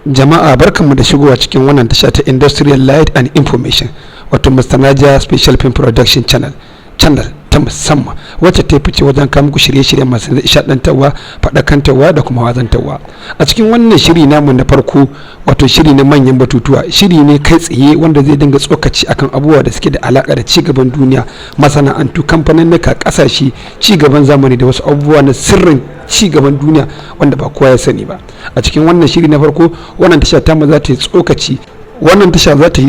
Jama'a barkanmu da shigowa cikin wannan tasha ta Industrial Light and Information, wato Mr. Naja Special Film Production Channel ta musamman wacce ta fice wajen kawo muku shirye-shiryen masu nishaɗantarwa, faɗakantarwa da kuma wazantarwa. A cikin wannan shiri namu na farko, wato shiri na manyan batutuwa, shiri ne kai tsaye wanda zai dinga tsokaci akan abubuwa da suke da alaƙa da cigaban duniya, masana'antu, kamfaninnika, ƙasashe, cigaban zamani da wasu abubuwa na sirrin cigaban duniya wanda ba kowa ya sani ba. A cikin wannan shiri na farko, wannan tasha tamu za ta yi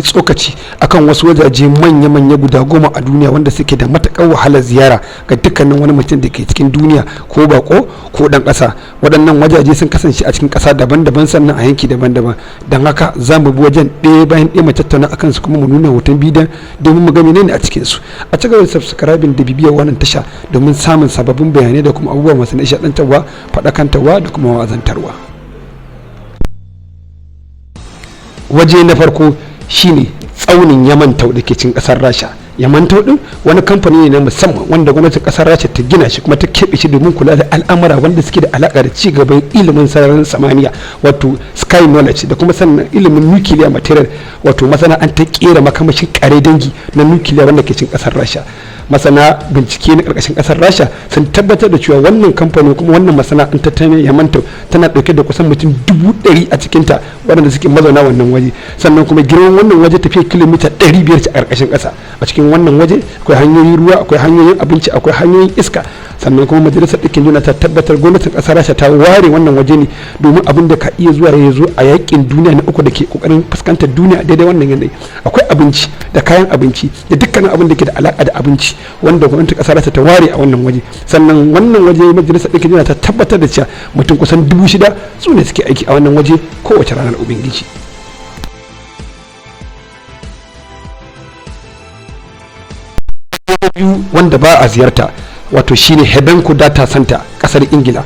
tsokaci akan wasu wajaje manya-manya guda 10 a duniya wanda suke da matakar wahalar ziyara ga dukkanin wani mutum da ke cikin duniya, ko bako ko dan ƙasa. Waɗannan wajaje sun kasance a cikin ƙasa daban-daban, sannan a yanki daban-daban. Don haka za mu bi wajen ɗaya bayan ɗaya mu tattauna akan su, kuma mu nuna hoton bidiyon domin mu ga menene a cikin su. A ci gaba da subscribing da bibiyar wannan tasha domin samun sababbin bayanai da kuma abubuwa masu nishaɗantarwa, faɗakantarwa da kuma wazantarwa. Waje na farko shine tsaunin Yamantau da ke cikin kasar Rasha. Yamantau din wani kamfani ne na musamman wanda gwamnatin kasar Rasha ta gina shi kuma ta keɓe shi domin kula da al'amura wanda suke da alaka da ci gaban ilimin sararin samaniya, wato sky knowledge, da kuma sannan ilimin nuclear material, wato masana'antar kera makamashin kare dangi na nuclear wanda ke cikin kasar Rasha. Masana bincike na karkashin kasar Rasha sun tabbatar da cewa wannan kamfani kuma wannan masana'anta ta Yamantau tana dauke da kusan mutum 100,000 a cikinta waɗanda suke mazauna wannan waje. Sannan kuma girman wannan waje tafiya kilomita 500 a karkashin ƙasa. A cikin wannan waje akwai hanyoyin ruwa, akwai hanyoyin abinci, akwai hanyoyin iska. Sannan kuma majalisar ɗinkin duniya ta tabbatar gwamnatin ƙasar Rasha ta ware wannan waje ne domin abin da ka iya zuwa ya zo a yakin duniya na uku da ke kokarin fuskantar duniya daidai wannan yanayi. Akwai abinci da kayan abinci da dukkanin abin da ke da alaka da abinci wanda gwamnatin ƙasar Rasha ta ware a wannan waje. Sannan wannan waje majalisar ɗinkin duniya ta tabbatar da cewa mutum kusan 6,000 su ne suke aiki a wannan waje kowace ranar ubangiji. Biyu wanda ba a ziyarta, wato shine Hebenco Data Center kasar Ingila.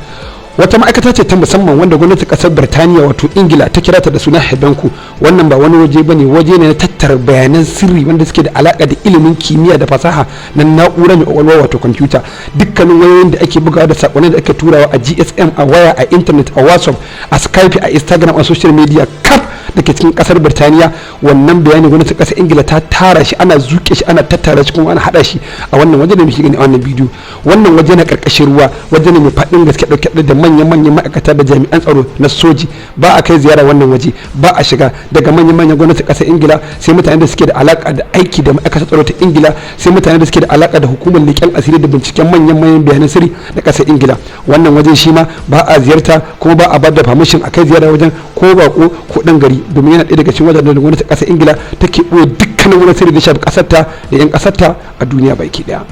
Wata ma'aikata ce ta musamman wanda gwamnatin kasar Birtaniya wato Ingila ta kira ta da suna Hebenco. Wannan ba wani waje bane, waje ne na tattara bayanan sirri wanda suke da alaka da ilimin kimiyya da fasaha na na'ura mai kwakwalwa wato kwamfuta. Dukkanin wayoyin da ake bugawa da sakonnin da ake turawa a GSM, a waya, a internet, a WhatsApp, a Skype, a Instagram, a social media kaf da ke cikin kasar Birtaniya, wannan bayani gwamnatin kasar Ingila ta tara shi, ana zuke shi, ana tattara shi, kuma ana hada shi a wannan waje da muke gani a wannan bidiyo. Wannan waje na karkashin ruwa, waje ne mai faɗin gaske dauke da manyan ma'aikata da jami'an tsaro na soji. Ba a kai ziyara wannan waje, ba a shiga. Daga manyan gwamnatin kasar Ingila sai mutane da suke da alaka da aiki da ma'aikatar tsaro ta Ingila, sai mutane da suke da alaka da hukumar leƙen asiri da binciken manyan bayanan sirri na kasar Ingila. Wannan waje shi ma ba a ziyarta, kuma ba a ba da permission a kai ziyara wajen ko bako ko dan gari, domin yana ɗaya daga cikin wajen da gwamnatin kasar Ingila take ɓoye dukkanin wani sirri da shafi kasarta da 'yan kasarta a duniya baki ɗaya.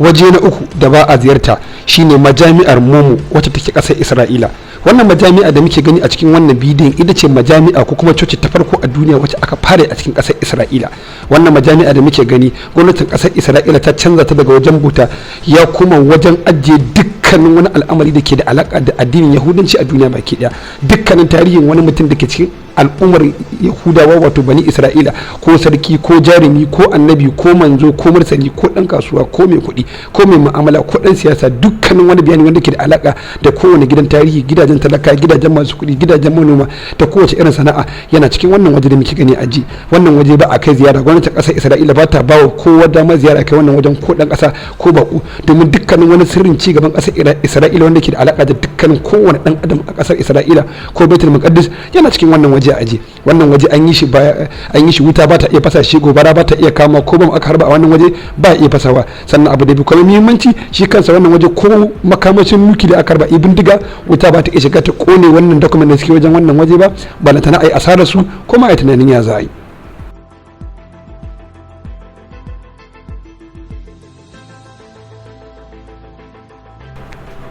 Waje na uku da ba a ziyarta shine majami'ar Momo wacce take kasar Isra'ila. Wannan majami'a da muke gani a cikin wannan bidiyon ita ce majami'a ko kuma coci ta farko a duniya wacce aka fara a cikin kasar Isra'ila. Wannan majami'a da muke gani gwamnatin kasar Isra'ila ta canza ta daga wajen bauta ya kuma wajen ajiye dukkanin wani al'amari da ke da alaka da addinin Yahudanci a duniya baki daya. Dukkanin tarihin wani mutum da ke cikin al'ummar Yahudawa wato bani Isra'ila, ko sarki ko jarumi ko annabi ko manzo ko mursali ko dan kasuwa ko mai kuɗi ko mai mu'amala ko dan siyasa, dukkanin wani bayani wanda ke da alaka da kowane gidan tarihi, gidajen talaka, gidajen masu kuɗi, gidajen manoma da kowace irin sana'a yana cikin wannan waje da muke gani a ji. Wannan waje ba a kai ziyara, gwamnatin ƙasar Isra'ila ba ta bawa kowa dama ziyara kai wannan wajen, ko dan ƙasa ko bako, domin dukkanin wani sirrin ci gaban ƙasar Isra'ila wanda ke da alaka da dukkanin kowane dan adam a ƙasar Isra'ila ko Baitul Maqdis yana cikin wannan waje a aje. Wannan waje an yi shi wuta ba ta iya fasa shi, gobara ba ta iya kama, ko bam aka harba a wannan waje ba iya fasawa. Sannan abu da bi kuma muhimmanci shi kansa wannan waje, ko makamashin nuki da aka harba bindiga, wuta ba ta iya shiga ta kone wannan document da suke wajen wannan waje ba na tana ai asarar su ko ma ai tunanin ya za a yi.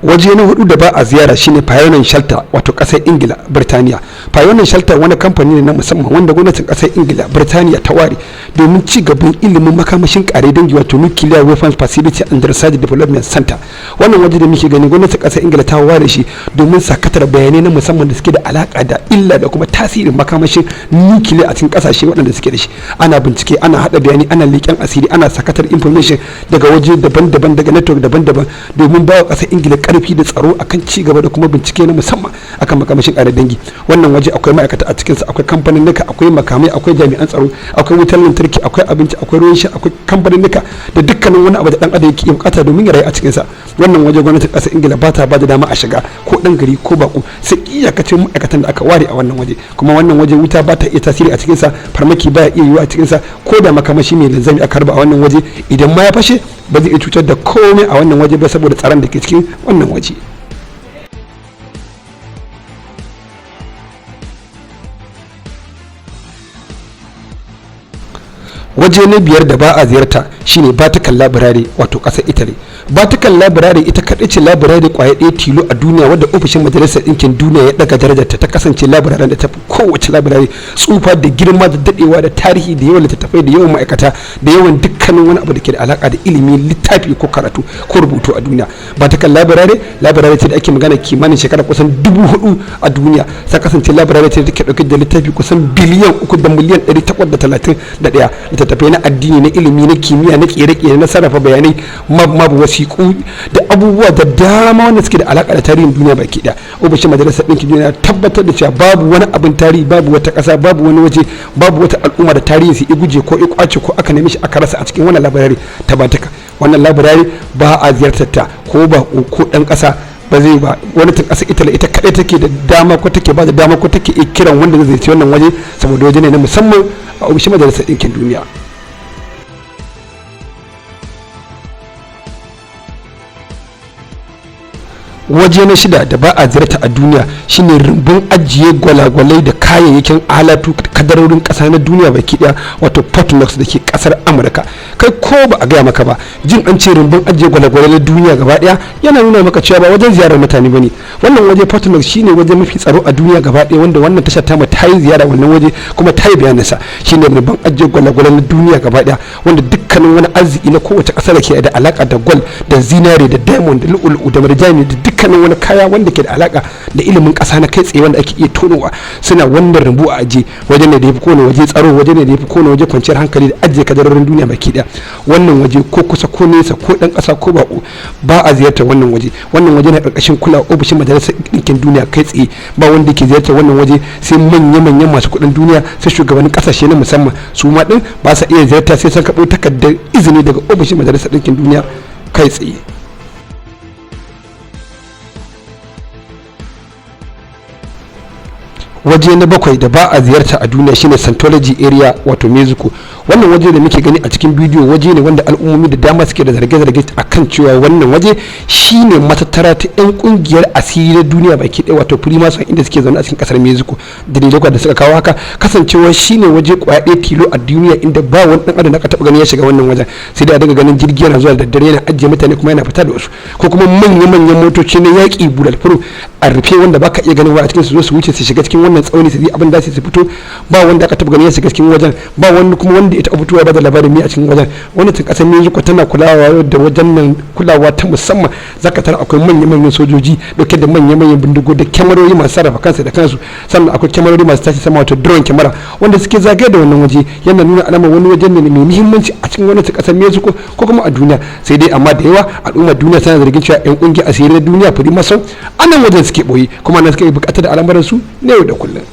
waje na hudu da ba a ziyara shine Pioneer Shelter wato kasar Ingila Birtaniya. Pioneer Shelter wani kamfani ne na musamman wanda gwamnatin kasar Ingila Birtaniya ta ware domin ci gaban ilimin makamashin kare dangi wato Nuclear Weapons Facility and Research Development Center. Wannan waje da muke gani gwamnatin kasar Ingila ta ware shi domin sakatar bayanai na musamman da suke da alaka da illa da kuma tasirin makamashin nuclear a cikin kasashe waɗanda suke da shi. Ana bincike, ana hada bayani, ana leƙen asiri, ana sakatar information daga waje daban-daban, daga network daban-daban domin ba wa kasar Ingila karfi da tsaro akan ci gaba da kuma bincike na musamman akan makamashin kare dangi. Wannan waje akwai ma'aikata a cikin sa, akwai kamfanin nika, akwai makamai, akwai jami'an tsaro, akwai wutar lantarki, akwai abinci, akwai ruwan sha, akwai kamfanin nika da dukkanin wani abu da dan adam yake bukata domin ya rayu a cikin sa. Wannan waje gwamnatin kasar Ingila ba ta ba da dama a shiga ko dan gari ko bako sai iyakacin ma'aikatan da aka ware a wannan waje. Kuma wannan waje wuta ba ta iya tasiri a cikin sa, farmaki ba ya iya yiwa a cikin sa, ko da makamashi mai linzami aka harba a wannan waje idan ma ya fashe ba zai iya cutar da komai a wannan waje ba saboda tsaron da ke cikin wannan waje. Waje na biyar da ba a ziyarta shine Vatican Library wato kasar Italy. Vatican Library ita kadai ce library kwaya ɗaya tilo a duniya wadda ofishin majalisar ɗinkin duniya ya daga darajarta ta kasance library da ta fi kowace library tsufa da girma da dadewa da tarihi da yawan littattafai da yawan ma'aikata da yawan dukkanin wani abu da ke da alaka da ilimi, littafi ko karatu ko rubutu a duniya. Vatican Library ce da ake magana kimanin shekara kusan 4,000 a duniya. Ta kasance library ce da take dauke da littafi kusan biliyan 3 da miliyan 831 littattafai na addini, na ilimi, na kimiyya, na kere-kere, na sarrafa bayanai, mabu wasiƙu da abubuwa da dama wanda suke da alaka da tarihin duniya baki daya. Ofishin majalisar ɗinkin duniya tabbatar da cewa babu wani abin tarihi, babu wata ƙasa, babu wani waje, babu wata al'umma da tarihi su guje ko kwace ko aka nemi shi aka rasa a cikin wannan library ta Vatican. Wannan library ba a ziyartar ta ko ba ko dan ƙasa ba zai ba. Wani ta ƙasar Italy ita kadai take da dama ko take ba da dama ko take kiran wanda zai ziyarci wannan waje saboda waje ne na musamman a ofishin majalisar ɗinkin duniya. Waje na shida da ba a ziyarta a duniya shine rumbun ajiye gwalagwalai da kayayyakin alatu kadarorin kasa na duniya baki daya wato Fort Knox da ke kasar Amurka. Kai ko ba a gaya maka ba, jin an ce rumbun ajiye gwalagwalai na duniya gaba daya yana nuna maka cewa ba wajen ziyarar mutane bane. Wannan waje Fort Knox shine waje mafi tsaro a duniya gaba daya wanda wannan tashar ta ta yi ziyara wannan waje kuma ta yi bayanin sa. Shine rumbun ajiye gwalagwalai na duniya gaba daya wanda dukkanin wani arziki na kowace kasa da ke da alaka da gold da zinare da diamond da lu'ulu'u da marjani da dukkanin wani kaya wanda ke da alaka da ilimin kasa na kai tsaye wanda ake iya tonowa suna wannan rumbu a aje. Waje ne da yafi kowane waje tsaro, waje ne da yafi kowane waje kwanciyar hankali da ajiye kadarorin duniya baki daya. Wannan waje ko kusa ko nesa ko dan kasa ko bako ba a ziyartar wannan waje. Wannan waje na karkashin kulawa ofishin majalisar ɗinkin duniya kai tsaye. Ba wanda ke ziyartar wannan waje sai manya-manyan masu kuɗin duniya, sai shugabannin kasashe na musamman. Su ma din ba sa iya ziyarta sai sun karɓo takardar izini daga ofishin majalisar ɗinkin duniya kai tsaye. Waje na bakwai da ba a ziyarta a duniya shine Scientology area wato Mexico. Wannan waje da muke gani a cikin bidiyo waje ne wanda al'ummomi da dama suke da zarge-zarge akan cewa wannan waje shine matattara ta yan kungiyar asiri na duniya baki ɗaya wato Freemason inda suke zaune a cikin kasar Mexico. Dalilai da suka kawo haka kasancewa shine waje kwaya ɗaya tilo a duniya inda ba wani dan adam da aka taɓa gani ya shiga wannan wajen, sai da daga ganin jirgi yana zuwa da daddare yana ajiye mutane kuma yana fita da wasu, ko kuma manya-manyan motoci na yaƙi bulletproof a rufe wanda baka iya ganin wa a cikin su zo su wuce su shiga cikin wannan tsauni su yi abin da su fito. Ba wanda aka taɓa gani ya shiga cikin wajen, ba wani kuma wanda ya taɓa fitowa ba da labarin mai a cikin wajen. Wani tun kasar Mexico tana kulawa da wajen nan kulawa ta musamman. Zaka tara akwai manya-manyan sojoji dauke da manya-manyan bindigo da kyamarori masu sarrafa kansu da kansu, sannan akwai kyamarori masu tashi sama wato drone kyamara wanda suke zagaye da wannan waje. Yana nuna alamar wani wajen ne mai muhimmanci a cikin wani kasar Mexico ko kuma a duniya. Sai dai amma da yawa al'ummar duniya tana zargin cewa yan kungiyar asiri na duniya Freemason anan wajen suke boye kuma nan suke bukatar da al'amuran su ne yau da kullum.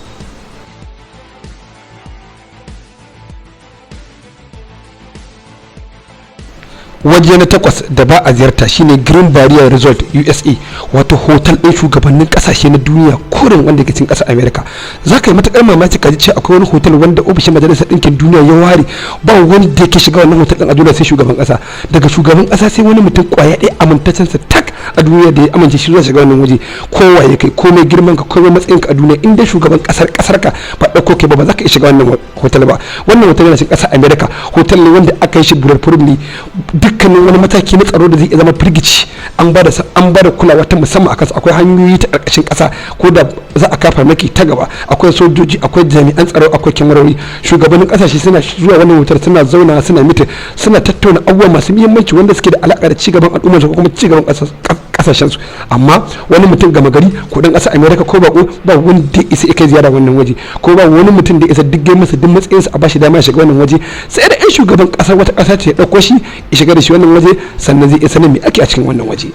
Waje na takwas da ba a ziyarta shine Green Barrier Resort USA wato hotel ɗin shugabannin kasashe na duniya kurin wanda ke cikin ƙasar America. Za ka yi matakar mamaki ka ji cewa akwai wani hotel wanda ofishin majalisar ɗinkin duniya ya ware ba wani da yake shiga wannan hotel ɗin a duniya sai shugaban ƙasa. Daga shugaban ƙasa sai wani mutum kwaya ɗaya amintaccen sa tak a duniya da ya amince shi zuwa shiga wannan waje. Kowa ya kai, komai girman ka, komai matsayin ka a duniya, in dai shugaban kasar ka ba dauko kai ba za ka iya shiga wannan hotel ba. Wannan hotel yana cikin kasar America, hotel ne wanda aka yi shi bulletproof ne, dukkanin wani mataki na tsaro da zai zama firgici an ba da kulawa ta musamman a kansa. Akwai hanyoyi ta karkashin kasa ko da za a kafa maki ta gaba, akwai sojoji, akwai jami'an tsaro, akwai kyamarori. Shugabannin kasashe suna zuwa wannan hotel, suna zauna, suna mitin, suna tattauna abubuwa masu muhimmanci wanda suke da alaka da cigaban al'ummar ko kuma cigaban kasashen su. Amma wani mutum gama gari ko dan kasar America ko bako ba wanda isa ya kai ziyara wannan waje, ko ba wani mutum da isa duk masa duk matsayinsa a bashi dama ya shiga wannan waje, sai da shugaban kasar wata kasa ce ya dauko shi ya shiga da shi wannan waje, sannan zai iya sanin me ake a cikin wannan waje.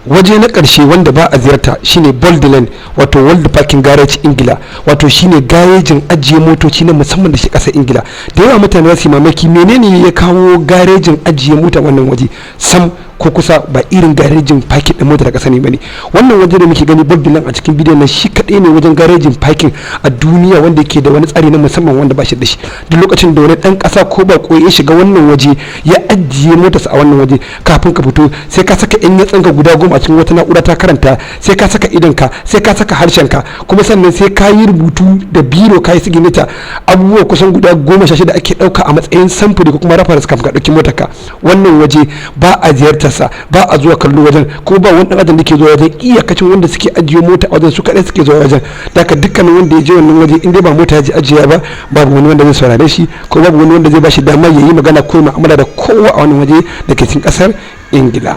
Waje na ƙarshe wanda ba a ziyarta shine Boldland, wato World Parking Garage Ingila, wato shine garejin ajiye motoci na musamman da shi ƙasar Ingila. Da yawa mutane za su yi mamaki menene ya kawo garejin ajiye mota wannan waje. Sam ko kusa ba irin garejin parking din mota da kasa ne bane. Wannan waje da muke gani Boldland a cikin bidiyon nan shi kadai ne wajen garejin parking a duniya wanda yake da wani tsari na musamman wanda ba shi da shi. Duk lokacin da wani dan kasa ko ba ko ya shiga wannan waje ya ajiye motarsa a wannan waje, kafin ka fito sai ka saka yan yatsanka guda 10 a cikin wata na'ura ta karanta, sai ka saka idonka, sai ka saka harshenka, kuma sannan sai ka yi rubutu da biro ka yi siginita abubuwa kusan guda 16 ake dauka a matsayin samfuri ko kuma reference kafin ka dauki motarka. Wannan waje ba a ziyartarsa, ba a zuwa kallo wajen, ko ba wani dan adam da ke zuwa wajen, iyakacin wanda suke ajiye mota a wajen su kadai suke zuwa wajen. Daga dukkanin wanda ya je wannan waje in dai ba mota ya je ajiya ba, babu wani wanda zai saurare shi, ko babu wani wanda zai ba shi dama ya yi magana ko mu'amala da kowa a wannan waje da ke cikin kasar Ingila.